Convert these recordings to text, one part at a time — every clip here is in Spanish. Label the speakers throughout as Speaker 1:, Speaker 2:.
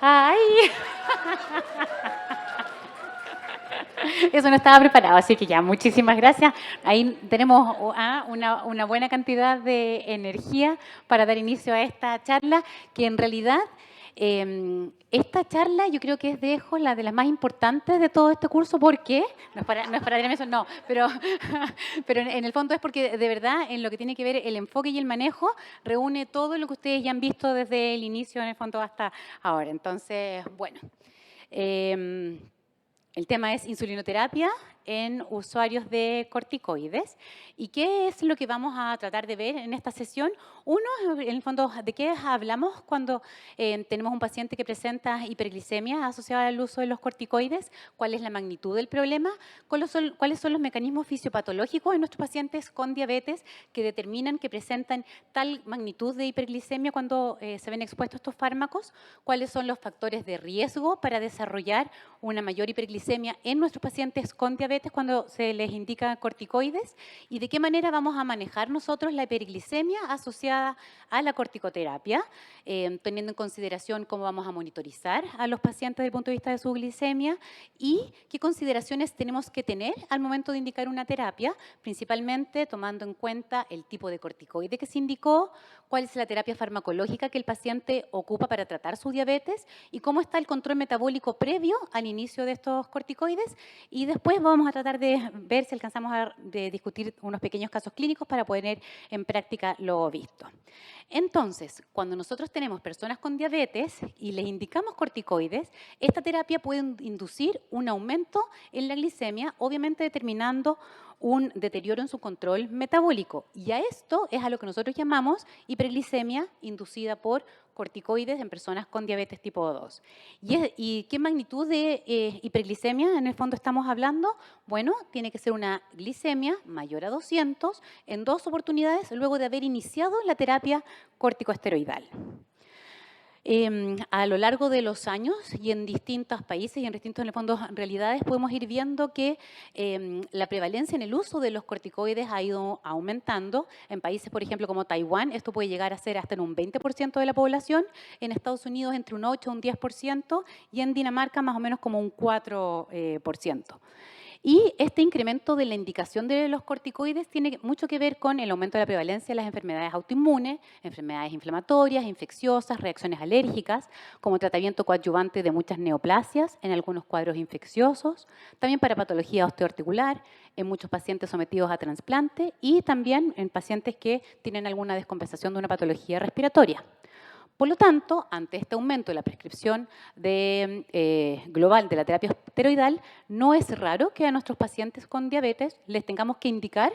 Speaker 1: ¡Ay! Eso no estaba preparado, así que ya, muchísimas gracias. Ahí tenemos una buena cantidad de energía para dar inicio a esta charla, que en realidad esta charla yo creo que es de lejos la de las más importantes de todo este curso. ¿Por qué? No es para dirme eso, no, pero, pero en el fondo es porque de verdad en lo que tiene que ver el enfoque y el manejo reúne todo lo que ustedes ya han visto desde el inicio en el fondo hasta ahora. Entonces, bueno. El tema es insulinoterapia en usuarios de corticoides. ¿Y qué es lo que vamos a tratar de ver en esta sesión? Uno, en el fondo, ¿de qué hablamos cuando tenemos un paciente que presenta hiperglicemia asociada al uso de los corticoides? ¿Cuál es la magnitud del problema? ¿Cuáles son los mecanismos fisiopatológicos en nuestros pacientes con diabetes que determinan que presentan tal magnitud de hiperglicemia cuando se ven expuestos a estos fármacos? ¿Cuáles son los factores de riesgo para desarrollar una mayor hiperglicemia en nuestros pacientes con diabetes cuando se les indica corticoides? ¿Y de qué manera vamos a manejar nosotros la hiperglicemia asociada a la corticoterapia, teniendo en consideración cómo vamos a monitorizar a los pacientes desde el punto de vista de su glicemia y qué consideraciones tenemos que tener al momento de indicar una terapia, principalmente tomando en cuenta el tipo de corticoide que se indicó, cuál es la terapia farmacológica que el paciente ocupa para tratar su diabetes y cómo está el control metabólico previo al inicio de estos corticoides. Y después vamos a tratar de ver si alcanzamos a discutir unos pequeños casos clínicos para poner en práctica lo visto. Entonces, cuando nosotros tenemos personas con diabetes y les indicamos corticoides, esta terapia puede inducir un aumento en la glicemia, obviamente determinando un deterioro en su control metabólico. Y a esto es a lo que nosotros llamamos hiperglicemia inducida por corticoides en personas con diabetes tipo 2. ¿Y qué magnitud de hiperglicemia en el fondo estamos hablando? Bueno, tiene que ser una glicemia mayor a 200 en 2 oportunidades luego de haber iniciado la terapia corticosteroidal. A lo largo de los años y en distintos países y en distintos en el fondo, realidades podemos ir viendo que la prevalencia en el uso de los corticoides ha ido aumentando. En países, por ejemplo, como Taiwán, esto puede llegar a ser hasta en un 20% de la población. En Estados Unidos entre un 8 y un 10% y en Dinamarca más o menos como un 4%. Y este incremento de la indicación de los corticoides tiene mucho que ver con el aumento de la prevalencia de las enfermedades autoinmunes, enfermedades inflamatorias, infecciosas, reacciones alérgicas, como tratamiento coadyuvante de muchas neoplasias en algunos cuadros infecciosos, también para patología osteoarticular, en muchos pacientes sometidos a trasplante y también en pacientes que tienen alguna descompensación de una patología respiratoria. Por lo tanto, ante este aumento de la prescripción global de la terapia esteroidal, no es raro que a nuestros pacientes con diabetes les tengamos que indicar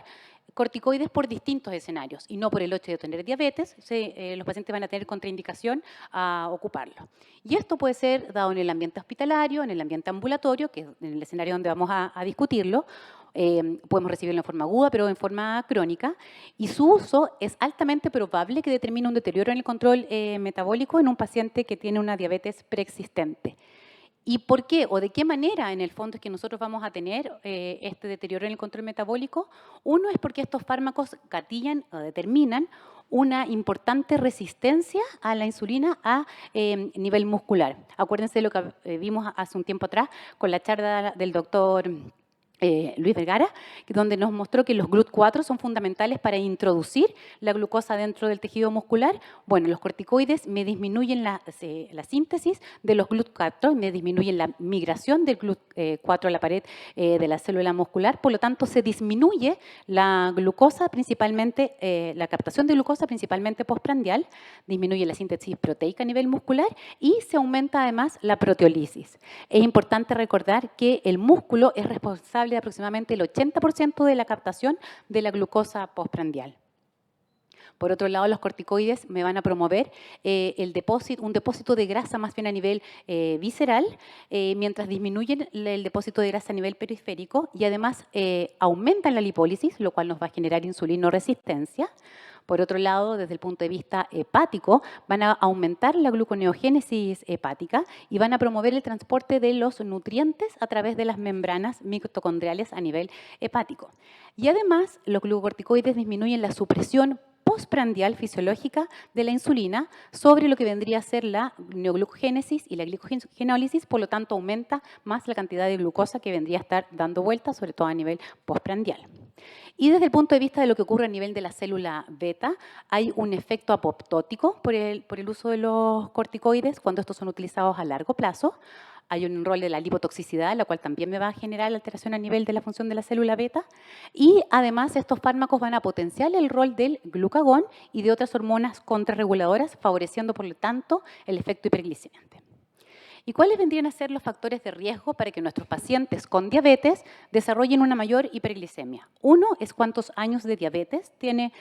Speaker 1: corticoides por distintos escenarios y no por el hecho de tener diabetes, los pacientes van a tener contraindicación a ocuparlo. Y esto puede ser dado en el ambiente hospitalario, en el ambiente ambulatorio, que es en el escenario donde vamos a discutirlo. Podemos recibirlo en forma aguda, pero en forma crónica, y su uso es altamente probable que determine un deterioro en el control metabólico en un paciente que tiene una diabetes preexistente. ¿Y por qué o de qué manera en el fondo es que nosotros vamos a tener este deterioro en el control metabólico? Uno es porque estos fármacos gatillan o determinan una importante resistencia a la insulina a nivel muscular. Acuérdense de lo que vimos hace un tiempo atrás con la charla del doctor Luis Vergara, donde nos mostró que los GLUT4 son fundamentales para introducir la glucosa dentro del tejido muscular. Bueno, los corticoides me disminuyen la síntesis de los GLUT4, me disminuyen la migración del GLUT4 a la pared de la célula muscular, por lo tanto se disminuye la glucosa, principalmente la captación de glucosa, principalmente postprandial, disminuye la síntesis proteica a nivel muscular y se aumenta además la proteólisis. Es importante recordar que el músculo es responsable de aproximadamente el 80% de la captación de la glucosa postprandial. Por otro lado, los corticoides me van a promover un depósito de grasa más bien a nivel visceral, mientras disminuyen el depósito de grasa a nivel periférico y además aumentan la lipólisis, lo cual nos va a generar insulinoresistencia. Por otro lado, desde el punto de vista hepático, van a aumentar la gluconeogénesis hepática y van a promover el transporte de los nutrientes a través de las membranas mitocondriales a nivel hepático. Y además, los glucocorticoides disminuyen la supresión postprandial fisiológica de la insulina sobre lo que vendría a ser la neoglucogénesis y la glicogenólisis, por lo tanto aumenta más la cantidad de glucosa que vendría a estar dando vuelta, sobre todo a nivel postprandial. Y desde el punto de vista de lo que ocurre a nivel de la célula beta, hay un efecto apoptótico por el uso de los corticoides cuando estos son utilizados a largo plazo. Hay un rol de la lipotoxicidad, la cual también me va a generar alteración a nivel de la función de la célula beta. Y además estos fármacos van a potenciar el rol del glucagón y de otras hormonas contrarreguladoras, favoreciendo por lo tanto el efecto hiperglicemiante. ¿Y cuáles vendrían a ser los factores de riesgo para que nuestros pacientes con diabetes desarrollen una mayor hiperglicemia? Uno es cuántos años de diabetes tiene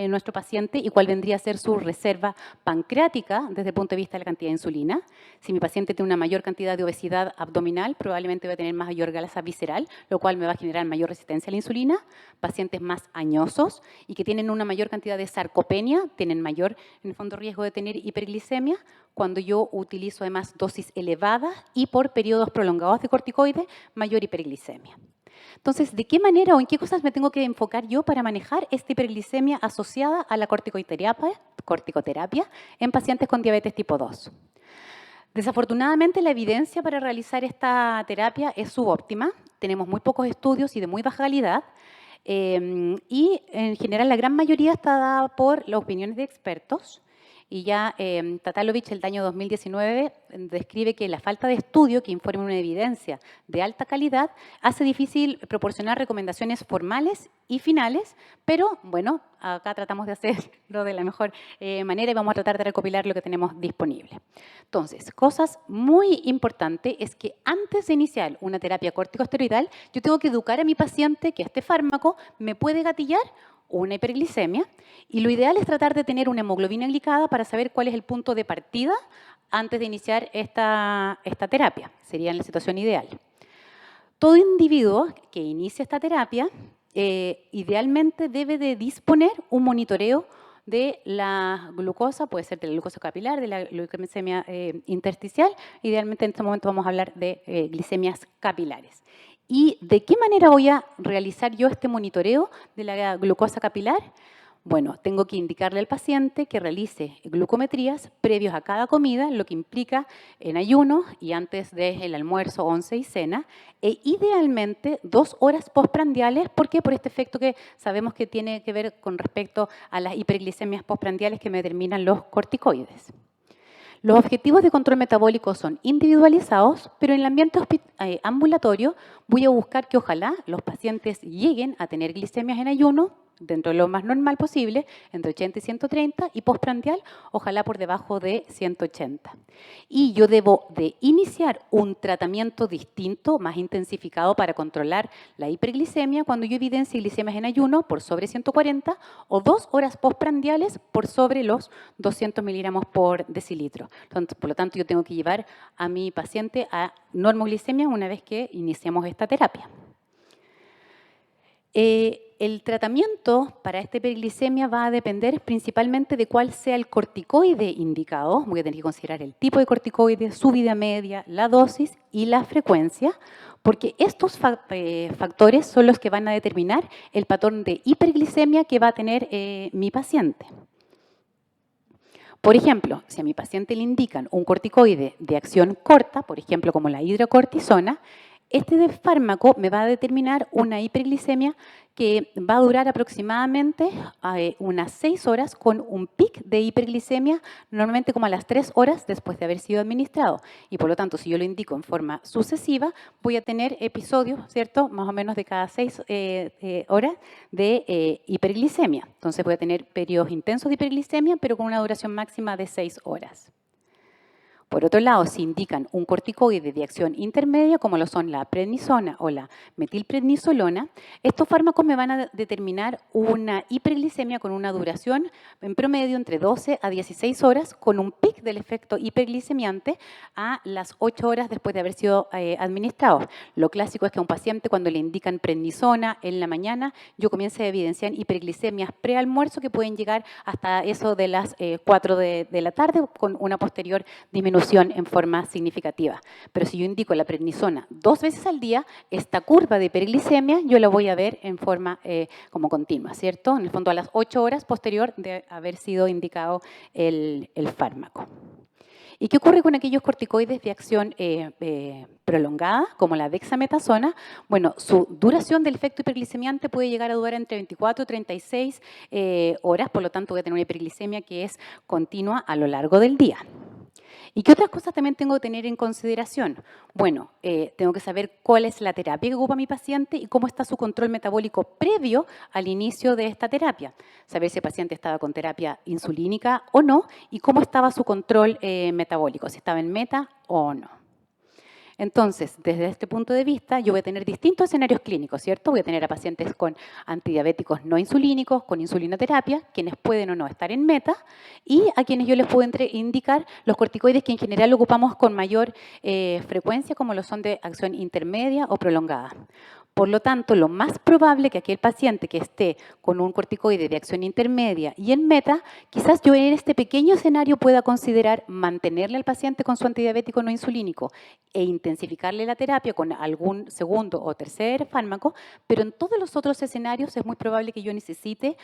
Speaker 1: nuestro paciente y cuál vendría a ser su reserva pancreática desde el punto de vista de la cantidad de insulina. Si mi paciente tiene una mayor cantidad de obesidad abdominal, probablemente va a tener mayor grasa visceral, lo cual me va a generar mayor resistencia a la insulina. Pacientes más añosos y que tienen una mayor cantidad de sarcopenia tienen mayor, en el fondo, riesgo de tener hiperglicemia. Cuando yo utilizo además dosis elevadas y por periodos prolongados de corticoides, mayor hiperglicemia. Entonces, ¿de qué manera o en qué cosas me tengo que enfocar yo para manejar esta hiperglicemia asociada a la corticoterapia en pacientes con diabetes tipo 2? Desafortunadamente, la evidencia para realizar esta terapia es subóptima. Tenemos muy pocos estudios y de muy baja calidad. Y en general la gran mayoría está dada por las opiniones de expertos. Y ya Tatalovich, el año 2019, describe que la falta de estudio que informe una evidencia de alta calidad hace difícil proporcionar recomendaciones formales y finales, pero bueno, acá tratamos de hacerlo de la mejor manera y vamos a tratar de recopilar lo que tenemos disponible. Entonces, cosas muy importantes es que antes de iniciar una terapia corticosteroidal, yo tengo que educar a mi paciente que este fármaco me puede gatillar una hiperglicemia y lo ideal es tratar de tener una hemoglobina glicada para saber cuál es el punto de partida antes de iniciar esta terapia. Sería la situación ideal. Todo individuo que inicie esta terapia idealmente debe de disponer un monitoreo de la glucosa, puede ser de la glucosa capilar, de la glucemia intersticial. Idealmente en este momento vamos a hablar de glicemias capilares. ¿Y de qué manera voy a realizar yo este monitoreo de la glucosa capilar? Bueno, tengo que indicarle al paciente que realice glucometrías previos a cada comida, lo que implica en ayuno y antes del almuerzo, once y cena, e idealmente 2 horas postprandiales. ¿Por qué? Por este efecto que sabemos que tiene que ver con respecto a las hiperglicemias postprandiales que me determinan los corticoides. Los objetivos de control metabólico son individualizados, pero en el ambiente ambulatorio voy a buscar que ojalá los pacientes lleguen a tener glicemias en ayuno dentro de lo más normal posible, entre 80 y 130, y postprandial, ojalá por debajo de 180. Y yo debo de iniciar un tratamiento distinto, más intensificado para controlar la hiperglicemia cuando yo evidencie glicemias en ayuno por sobre 140 o 2 horas postprandiales por sobre los 200 miligramos por decilitro. Por lo tanto, yo tengo que llevar a mi paciente a normoglicemia una vez que iniciemos esta terapia. El tratamiento para esta hiperglicemia va a depender principalmente de cuál sea el corticoide indicado. Voy a tener que considerar el tipo de corticoide, su vida media, la dosis y la frecuencia, porque estos factores son los que van a determinar el patrón de hiperglicemia que va a tener mi paciente. Por ejemplo, si a mi paciente le indican un corticoide de acción corta, por ejemplo, como la hidrocortisona, este fármaco me va a determinar una hiperglicemia que va a durar aproximadamente unas 6 horas con un pic de hiperglicemia normalmente como a las 3 horas después de haber sido administrado. Y por lo tanto, si yo lo indico en forma sucesiva, voy a tener episodios, ¿cierto?, más o menos de cada 6 horas de hiperglicemia. Entonces voy a tener periodos intensos de hiperglicemia, pero con una duración máxima de 6 horas. Por otro lado, si indican un corticoide de acción intermedia, como lo son la prednisona o la metilprednisolona, estos fármacos me van a determinar una hiperglicemia con una duración en promedio entre 12 a 16 horas, con un pic del efecto hiperglicemiante a las 8 horas después de haber sido administrados. Lo clásico es que a un paciente, cuando le indican prednisona en la mañana, yo comience a evidenciar hiperglicemias prealmuerzo que pueden llegar hasta eso de las 4 de la tarde, con una posterior disminución disminución en forma significativa. Pero si yo indico la prednisona 2 veces al día, esta curva de hiperglicemia yo la voy a ver en forma como continua, ¿cierto? En el fondo a las 8 horas posterior de haber sido indicado el fármaco. ¿Y qué ocurre con aquellos corticoides de acción prolongada, como la dexametasona? Bueno, su duración del efecto hiperglicemiante puede llegar a durar entre 24 y 36 horas, por lo tanto voy a tener una hiperglicemia que es continua a lo largo del día. ¿Y qué otras cosas también tengo que tener en consideración? Bueno, tengo que saber cuál es la terapia que ocupa mi paciente y cómo está su control metabólico previo al inicio de esta terapia. Saber si el paciente estaba con terapia insulínica o no y cómo estaba su control metabólico, si estaba en meta o no. Entonces, desde este punto de vista, yo voy a tener distintos escenarios clínicos, ¿cierto? Voy a tener a pacientes con antidiabéticos no insulínicos, con insulinoterapia, quienes pueden o no estar en meta, y a quienes yo les puedo indicar los corticoides que en general ocupamos con mayor frecuencia, como lo son de acción intermedia o prolongada. Por lo tanto, lo más probable que aquel paciente que esté con un corticoide de acción intermedia y en meta, quizás yo en este pequeño escenario pueda considerar mantenerle al paciente con su antidiabético no insulínico e intensificarle la terapia con algún segundo o tercer fármaco, pero en todos los otros escenarios es muy probable que yo necesite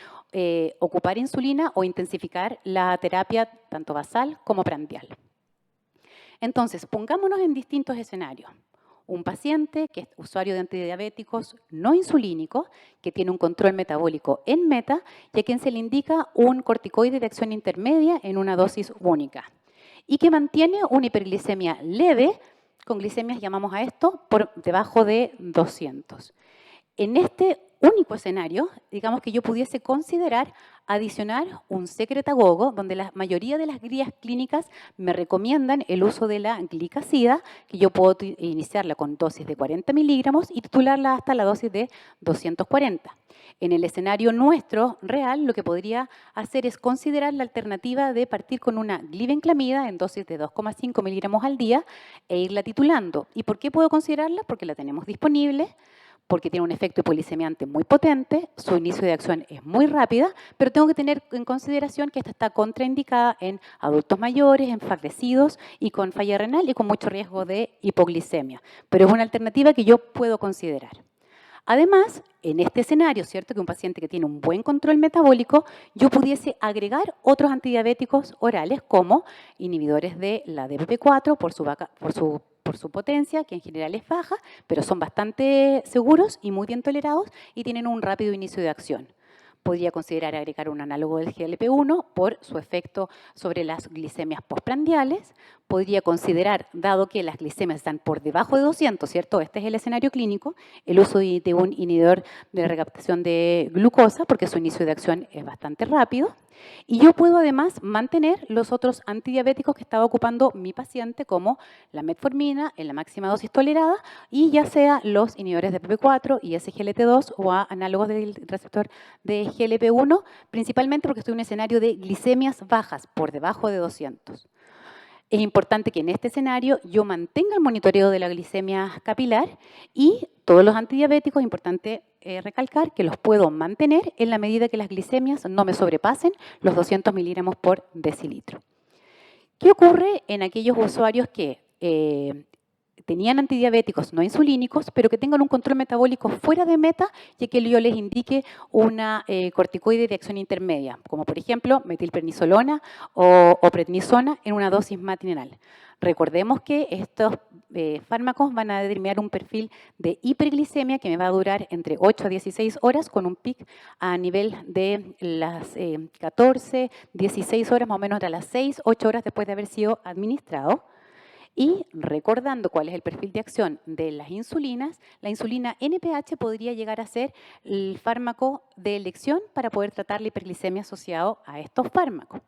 Speaker 1: ocupar insulina o intensificar la terapia tanto basal como prandial. Entonces, pongámonos en distintos escenarios. Un paciente que es usuario de antidiabéticos no insulínicos, que tiene un control metabólico en meta y a quien se le indica un corticoide de acción intermedia en una dosis única y que mantiene una hiperglicemia leve, con glicemias llamamos a esto por debajo de 200. En este único escenario, digamos que yo pudiese considerar adicionar un secretagogo, donde la mayoría de las guías clínicas me recomiendan el uso de la glicazida, que yo puedo iniciarla con dosis de 40 miligramos y titularla hasta la dosis de 240. En el escenario nuestro real, lo que podría hacer es considerar la alternativa de partir con una glibenclamida en dosis de 2,5 miligramos al día e irla titulando. ¿Y por qué puedo considerarla? Porque la tenemos disponible, porque tiene un efecto hipolicemiante muy potente, su inicio de acción es muy rápida, pero tengo que tener en consideración que esta está contraindicada en adultos mayores, enflaquecidos y con falla renal y con mucho riesgo de hipoglicemia. Pero es una alternativa que yo puedo considerar. Además, en este escenario, ¿cierto?, que un paciente que tiene un buen control metabólico, yo pudiese agregar otros antidiabéticos orales como inhibidores de la DPP4 por su potencia, que en general es baja, pero son bastante seguros y muy bien tolerados y tienen un rápido inicio de acción. Podría considerar agregar un análogo del GLP-1 por su efecto sobre las glicemias postprandiales. Podría considerar, dado que las glicemias están por debajo de 200, ¿cierto? Este es el escenario clínico, el uso de un inhibidor de recaptación de glucosa, porque su inicio de acción es bastante rápido. Y yo puedo además mantener los otros antidiabéticos que estaba ocupando mi paciente, como la metformina en la máxima dosis tolerada, y ya sea los inhibidores de PP4 y SGLT2 o análogos del receptor de GLP-1, principalmente porque estoy en un escenario de glicemias bajas, por debajo de 200. Es importante que en este escenario yo mantenga el monitoreo de la glicemia capilar y todos los antidiabéticos, es importante recalcar que los puedo mantener en la medida que las glicemias no me sobrepasen los 200 miligramos por decilitro. ¿Qué ocurre en aquellos usuarios que tenían antidiabéticos no insulínicos, pero que tengan un control metabólico fuera de meta y que yo les indique una corticoide de acción intermedia, como por ejemplo metilprednisolona o prednisona en una dosis matinal? Recordemos que estos fármacos van a determinar un perfil de hiperglicemia que me va a durar entre 8 a 16 horas con un pic a nivel de las 14, 16 horas, más o menos a las 6, 8 horas después de haber sido administrado. Y recordando cuál es el perfil de acción de las insulinas, la insulina NPH podría llegar a ser el fármaco de elección para poder tratar la hiperglicemia asociado a estos fármacos.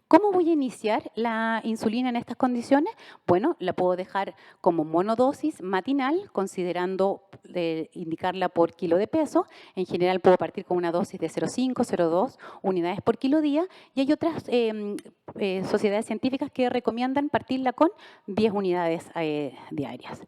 Speaker 1: ¿Cómo voy a iniciar la insulina en estas condiciones? Bueno, la puedo dejar como monodosis matinal, considerando indicarla por kilo de peso. En general puedo partir con una dosis de 0,5, 0,2 unidades por kilo día, y hay otras sociedades científicas que recomiendan partirla con 10 unidades diarias.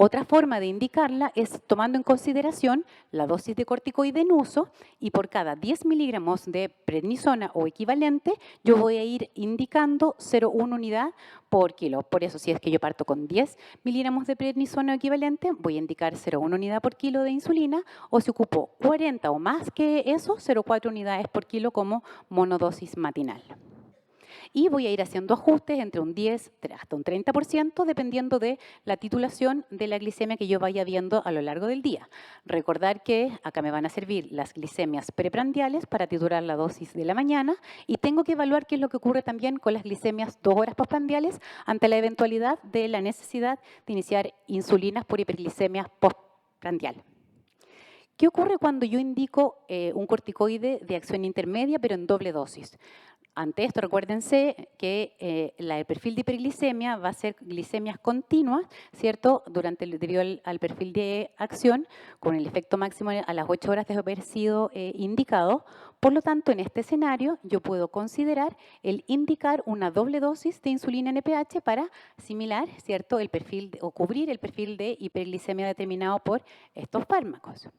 Speaker 1: Otra forma de indicarla es tomando en consideración la dosis de corticoide en uso y por cada 10 miligramos de prednisona o equivalente, yo voy a ir indicando 0,1 unidad por kilo. Por eso, si es que yo parto con 10 miligramos de prednisona o equivalente, voy a indicar 0,1 unidad por kilo de insulina, o si ocupo 40 o más que eso, 0,4 unidades por kilo como monodosis matinal. Y voy a ir haciendo ajustes entre un 10 hasta un 30%, dependiendo de la titulación de la glicemia que yo vaya viendo a lo largo del día. Recordar que acá me van a servir las glicemias preprandiales para titular la dosis de la mañana y tengo que evaluar qué es lo que ocurre también con las glicemias 2 horas postprandiales ante la eventualidad de la necesidad de iniciar insulinas por hiperglicemia postprandial. ¿Qué ocurre cuando yo indico un corticoide de acción intermedia pero en doble dosis? Ante esto, recuérdense que el perfil de hiperglicemia va a ser glicemias continuas, ¿cierto? Debido al perfil de acción, con el efecto máximo a las 8 horas de haber sido indicado. Por lo tanto, en este escenario, yo puedo considerar el indicar una doble dosis de insulina NPH para asimilar, ¿cierto?, el perfil o cubrir el perfil de hiperglicemia determinado por estos fármacos.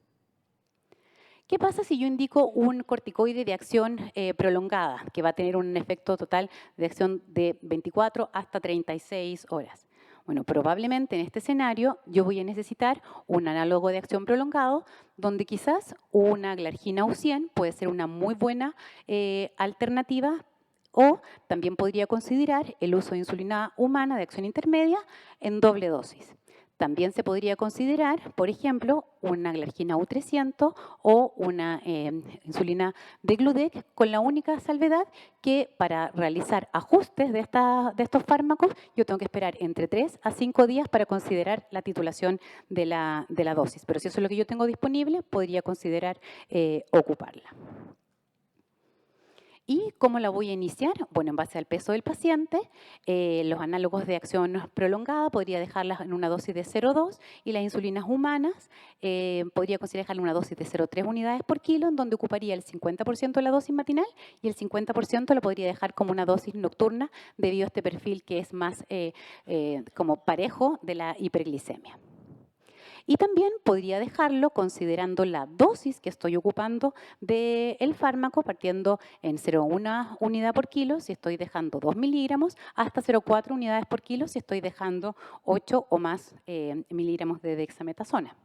Speaker 1: ¿Qué pasa si yo indico un corticoide de acción prolongada, que va a tener un efecto total de acción de 24 hasta 36 horas? Bueno, probablemente en este escenario yo voy a necesitar un análogo de acción prolongado, donde quizás una glargina U100 puede ser una muy buena alternativa, o también podría considerar el uso de insulina humana de acción intermedia en doble dosis. También se podría considerar, por ejemplo, una glargina U300 o una insulina de Gludec, con la única salvedad que para realizar ajustes de estos fármacos yo tengo que esperar entre 3 a 5 días para considerar la titulación de la dosis. Pero si eso es lo que yo tengo disponible, podría considerar ocuparla. ¿Y cómo la voy a iniciar? Bueno, en base al peso del paciente, los análogos de acción prolongada podría dejarlas en una dosis de 0,2 y las insulinas humanas podría considerar dejarle una dosis de 0,3 unidades por kilo, en donde ocuparía el 50% de la dosis matinal y el 50% lo podría dejar como una dosis nocturna debido a este perfil que es más como parejo de la hiperglicemia. Y también podría dejarlo considerando la dosis que estoy ocupando del fármaco, partiendo en 0,1 unidad por kilo si estoy dejando 2 miligramos, hasta 0,4 unidades por kilo si estoy dejando 8 o más miligramos de dexametasona.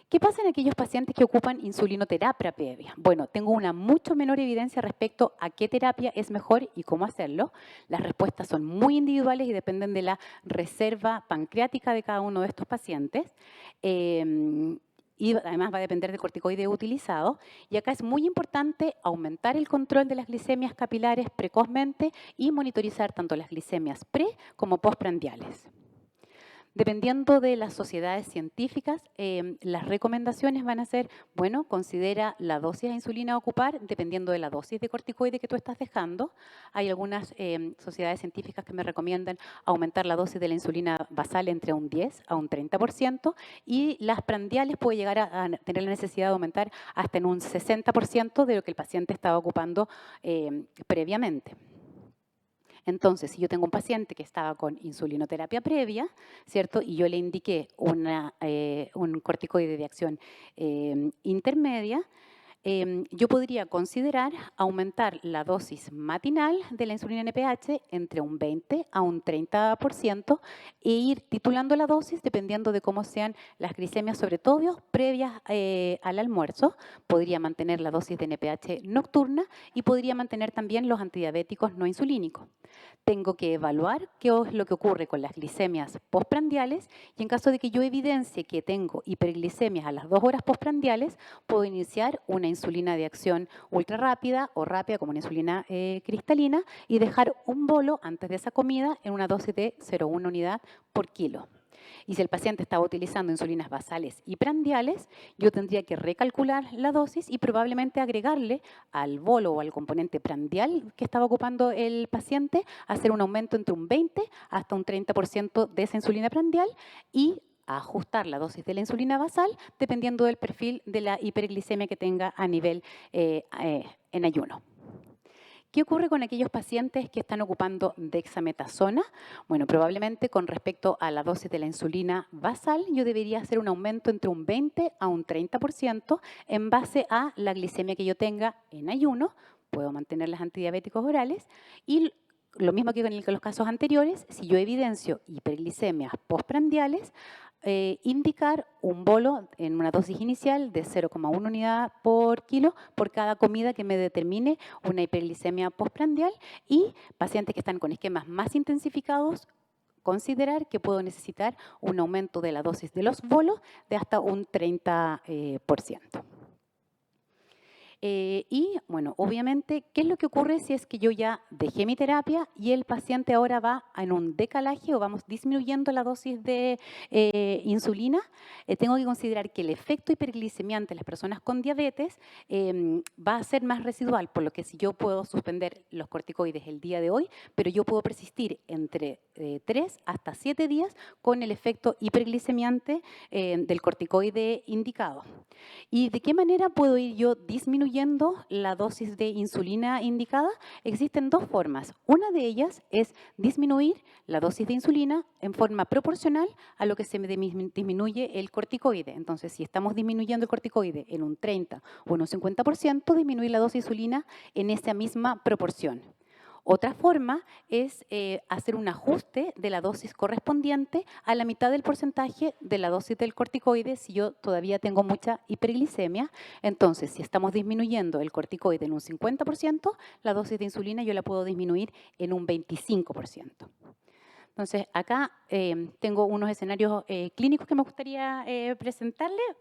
Speaker 1: ¿Qué pasa en aquellos pacientes que ocupan insulinoterapia previa? Bueno, tengo una mucho menor evidencia respecto a qué terapia es mejor y cómo hacerlo. Las respuestas son muy individuales y dependen de la reserva pancreática de cada uno de estos pacientes. Y además va a depender del corticoide utilizado. Y acá es muy importante aumentar el control de las glicemias capilares precozmente y monitorizar tanto las glicemias pre como postprandiales. Dependiendo de las sociedades científicas, las recomendaciones van a ser, bueno, considera la dosis de insulina a ocupar dependiendo de la dosis de corticoide que tú estás dejando. Hay algunas sociedades científicas que me recomiendan aumentar la dosis de la insulina basal entre un 10 a un 30% y las prandiales puede llegar a tener la necesidad de aumentar hasta en un 60% de lo que el paciente estaba ocupando previamente. Entonces, si yo tengo un paciente que estaba con insulinoterapia previa, ¿cierto? Y yo le indiqué un corticoide de acción intermedia, yo podría considerar aumentar la dosis matinal de la insulina NPH entre un 20 a un 30% e ir titulando la dosis dependiendo de cómo sean las glicemias, sobre todo previas al almuerzo. Podría mantener la dosis de NPH nocturna y podría mantener también los antidiabéticos no insulínicos. Tengo que evaluar qué es lo que ocurre con las glicemias postprandiales y en caso de que yo evidencie que tengo hiperglicemias a las 2 horas postprandiales, puedo iniciar una insulina de acción ultra rápida o rápida como una insulina cristalina y dejar un bolo antes de esa comida en una dosis de 0,1 unidad por kilo. Y si el paciente estaba utilizando insulinas basales y prandiales, yo tendría que recalcular la dosis y probablemente agregarle al bolo o al componente prandial que estaba ocupando el paciente, hacer un aumento entre un 20 hasta un 30% de esa insulina prandial y ajustar la dosis de la insulina basal dependiendo del perfil de la hiperglicemia que tenga a nivel en ayuno. ¿Qué ocurre con aquellos pacientes que están ocupando dexametasona? Bueno, probablemente con respecto a la dosis de la insulina basal, yo debería hacer un aumento entre un 20 a un 30% en base a la glicemia que yo tenga en ayuno. Puedo mantener los antidiabéticos orales y lo mismo que con los casos anteriores, si yo evidencio hiperglicemias postprandiales, indicar un bolo en una dosis inicial de 0,1 unidad por kilo por cada comida que me determine una hiperglicemia postprandial, y pacientes que están con esquemas más intensificados, considerar que puedo necesitar un aumento de la dosis de los bolos de hasta un 30%. Y bueno, obviamente, ¿qué es lo que ocurre si es que yo ya dejé mi terapia y el paciente ahora va en un decalaje o vamos disminuyendo la dosis de insulina? Tengo que considerar que el efecto hiperglicemiante en las personas con diabetes va a ser más residual, por lo que si yo puedo suspender los corticoides el día de hoy, pero yo puedo persistir entre 3 hasta 7 días con el efecto hiperglicemiante del corticoide indicado. ¿Y de qué manera puedo ir yo disminuyendo la dosis de insulina indicada? Existen dos formas. Una de ellas es disminuir la dosis de insulina en forma proporcional a lo que se disminuye el corticoide. Entonces, si estamos disminuyendo el corticoide en un 30 o en un 50%, disminuir la dosis de insulina en esa misma proporción. Otra forma es hacer un ajuste de la dosis correspondiente a la mitad del porcentaje de la dosis del corticoide si yo todavía tengo mucha hiperglicemia. Entonces, si estamos disminuyendo el corticoide en un 50%, la dosis de insulina yo la puedo disminuir en un 25%. Entonces, acá tengo unos escenarios clínicos que me gustaría presentarles.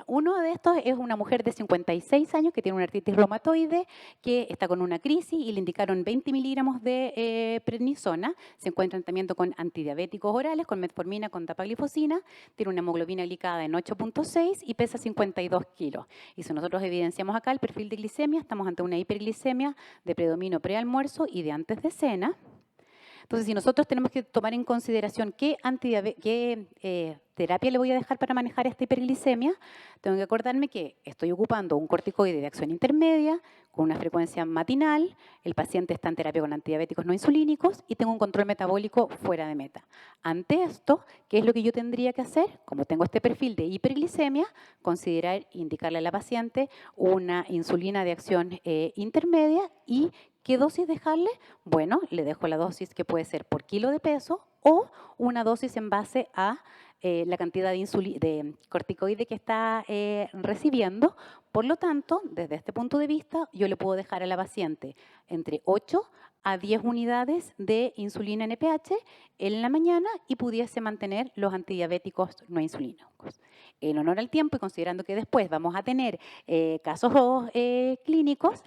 Speaker 1: Uno de estos es una mujer de 56 años que tiene una artritis reumatoide, que está con una crisis y le indicaron 20 miligramos de prednisona. Se encuentra en tratamiento con antidiabéticos orales, con metformina, con dapaglifosina. Tiene una hemoglobina glicada en 8,6 y pesa 52 kilos. Y si nosotros evidenciamos acá el perfil de glicemia, estamos ante una hiperglicemia de predominio prealmuerzo y de antes de cena. Entonces, si nosotros tenemos que tomar en consideración qué terapia le voy a dejar para manejar esta hiperglicemia, tengo que acordarme que estoy ocupando un corticoide de acción intermedia con una frecuencia matinal, el paciente está en terapia con antidiabéticos no insulínicos y tengo un control metabólico fuera de meta. Ante esto, ¿qué es lo que yo tendría que hacer? Como tengo este perfil de hiperglicemia, considerar indicarle a la paciente una insulina de acción intermedia. ¿Y qué dosis dejarle? Bueno, le dejo la dosis que puede ser por kilo de peso o una dosis en base a la cantidad de corticoide que está recibiendo. Por lo tanto, desde este punto de vista, yo le puedo dejar a la paciente entre 8 a 10 unidades de insulina NPH en la mañana y pudiese mantener los antidiabéticos no insulínicos. En honor al tiempo y considerando que después vamos a tener casos clínicos,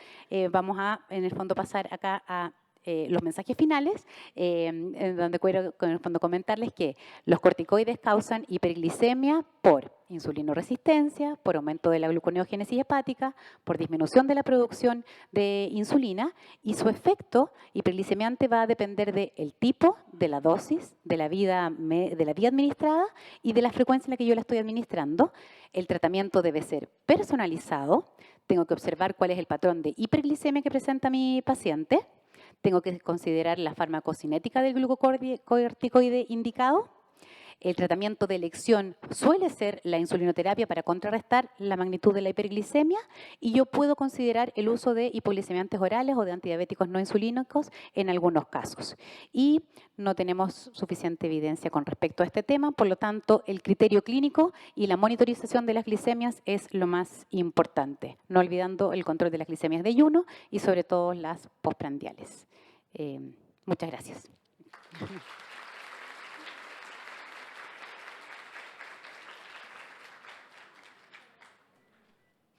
Speaker 1: vamos a, en el fondo, pasar acá a los mensajes finales, en donde quiero en el fondo comentarles que los corticoides causan hiperglicemia por insulinoresistencia, por aumento de la gluconeogénesis hepática, por disminución de la producción de insulina, y su efecto hiperglicemiante va a depender del tipo, de la dosis, de la vía administrada y de la frecuencia en la que yo la estoy administrando. El tratamiento debe ser personalizado. Tengo que observar cuál es el patrón de hiperglicemia que presenta mi paciente. Tengo que considerar la farmacocinética del glucocorticoide indicado. El tratamiento de elección suele ser la insulinoterapia para contrarrestar la magnitud de la hiperglicemia, y yo puedo considerar el uso de hipoglicemiantes orales o de antidiabéticos no insulínicos en algunos casos. Y no tenemos suficiente evidencia con respecto a este tema, por lo tanto, el criterio clínico y la monitorización de las glicemias es lo más importante, no olvidando el control de las glicemias de ayuno y sobre todo las postprandiales. Muchas gracias.